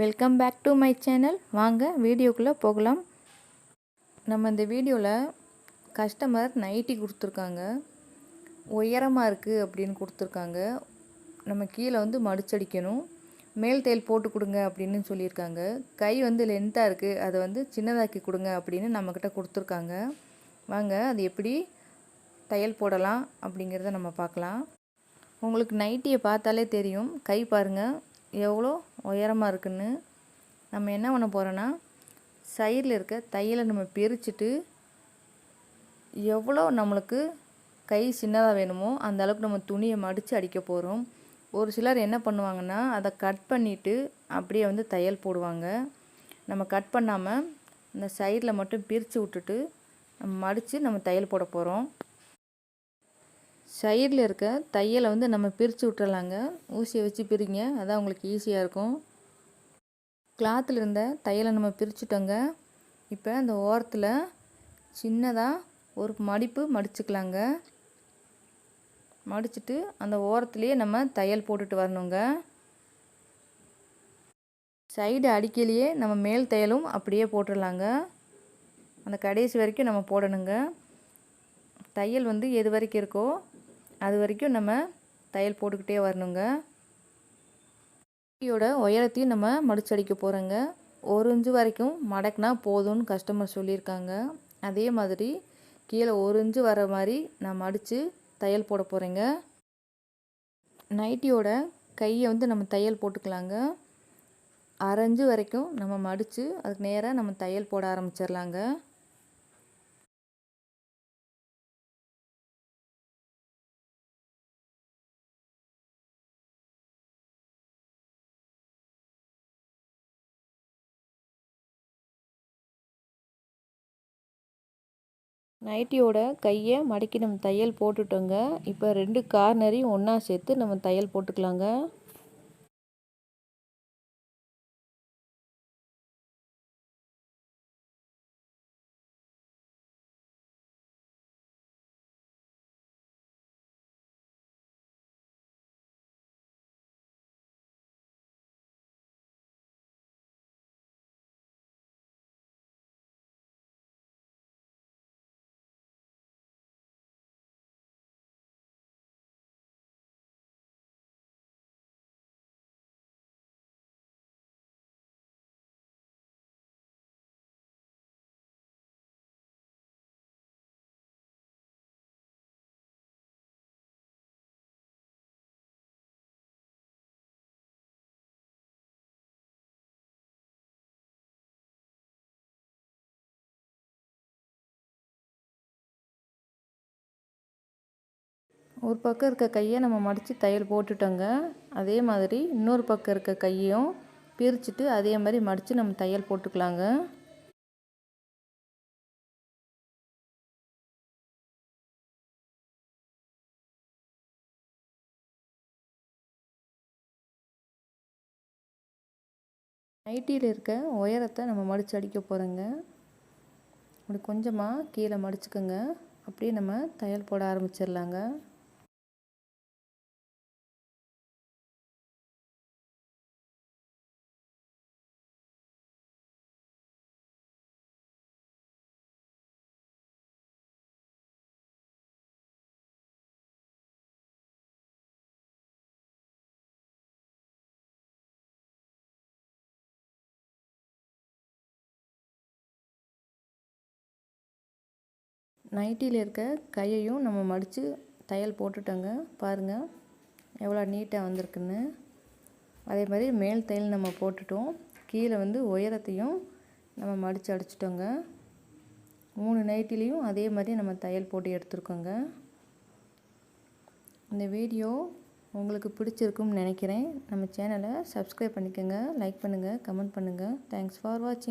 Welcome back to my channel. வாங்க வீடியோக்குள்ளே போகலாம். நம்ம இந்த வீடியோவில் கஸ்டமர் நைட்டி கொடுத்துருக்காங்க. உயரமாக இருக்குது அப்படின்னு கொடுத்துருக்காங்க. நம்ம கீழே மடிச்சடிக்கணும், மேல் தையல் போட்டு கொடுங்க அப்படின்னு சொல்லியிருக்காங்க. கை லென்த்தாக இருக்குது, அதை சின்னதாக்கி கொடுங்க அப்படின்னு நம்மக்கிட்ட கொடுத்துருக்காங்க. வாங்க அது எப்படி தையல் போடலாம் அப்படிங்கிறத நம்ம பார்க்கலாம். உங்களுக்கு நைட்டியை பார்த்தாலே தெரியும், கை பாருங்கள் எவ்வளோ உயரமாக இருக்குன்னு. நம்ம என்ன பண்ண போகிறோன்னா, சைடில் இருக்க தையலை நம்ம பிரிச்சுட்டு எவ்வளோ நம்மளுக்கு கை சின்னதாக வேணுமோ அந்த அளவுக்கு நம்ம துணியை மடித்து அடிக்க போகிறோம். ஒரு சிலர் என்ன பண்ணுவாங்கன்னா, அதை கட் பண்ணிவிட்டு அப்படியே தையல் போடுவாங்க. நம்ம கட் பண்ணாமல் இந்த சைடில் மட்டும் பிரித்து விட்டுட்டு நம்ம மடித்து நம்ம தையல் போட போகிறோம். சைடில் இருக்க தையலை நம்ம பிரித்து விட்டுறலாங்க. ஊசியை வச்சு பிரிங்க, அதான் உங்களுக்கு ஈஸியாக இருக்கும். கிளாத்தில் இருந்த தையலை நம்ம பிரிச்சுட்டோங்க. இப்போ அந்த ஓரத்தில் சின்னதாக ஒரு மடிப்பு மடிச்சுக்கலாங்க. மடிச்சுட்டு அந்த ஓரத்துலேயே நம்ம தையல் போட்டுட்டு வரணுங்க. சைடு அடிக்கலையே நம்ம மேல் தையலும் அப்படியே போட்டுடலாங்க. அந்த கடைசி வரைக்கும் நம்ம போடணுங்க. தையல் எது வரைக்கும் இருக்கோ அது வரைக்கும் நம்ம தையல் போட்டுக்கிட்டே வரணுங்க. கையோட உயரத்தையும் நம்ம மடிச்சடிக்க போகிறோங்க. 1 இன்ச்சு வரைக்கும் மடக்குனா போதும்னு கஸ்டமர் சொல்லியிருக்காங்க. அதே மாதிரி கீழே 1 இன்ச்சு வர மாதிரி நான் மடித்து தையல் போட போகிறேங்க. நைட்டியோட கையை நம்ம தையல் போட்டுக்கலாங்க. 1/2 இன்ச்சு வரைக்கும் நம்ம மடித்து அதுக்கு நேராக நம்ம தையல் போட ஆரம்பிச்சிடலாங்க. நைட்டியோட கையை மடக்கி நம்ம தையல் போட்டுட்டோங்க. இப்போ 2 கார்னரையும் ஒன்றா சேர்த்து நம்ம தையல் போட்டுக்கலாங்க. ஒரு பக்கம் இருக்க கையை நம்ம மடித்து தையல் போட்டுட்டோங்க. அதே மாதிரி இன்னொரு பக்கம் இருக்க கையையும் பிரிச்சுட்டு அதே மாதிரி மடித்து நம்ம தையல் போட்டுக்கலாங்க. நைட்டியில் இருக்க உயரத்தை நம்ம மடித்து அடிக்க போகிறோங்க. அப்படி கொஞ்சமாக கீழே மடிச்சுக்கோங்க. அப்படியே நம்ம தையல் போட ஆரம்பிச்சிடலாங்க. நைட்டியில் இருக்க கையையும் நம்ம மடித்து தையல் போட்டுட்டோங்க. பாருங்கள் எவ்வளோ நீட்டாக வந்திருக்குன்னு. அதே மாதிரி மேல் தையல் நம்ம போட்டுட்டோம். கீழே உயரத்தையும் நம்ம மடித்து அடிச்சிட்டோங்க. 3 நைட்டிலையும் அதே மாதிரி நம்ம தையல் போட்டு எடுத்துருக்கோங்க. இந்த வீடியோ உங்களுக்கு பிடிச்சிருக்கும்னு நினைக்கிறேன். நம்ம சேனலை சப்ஸ்கிரைப் பண்ணிக்கோங்க, லைக் பண்ணுங்கள், கமெண்ட் பண்ணுங்கள். தேங்க்ஸ் ஃபார் வாட்சிங்.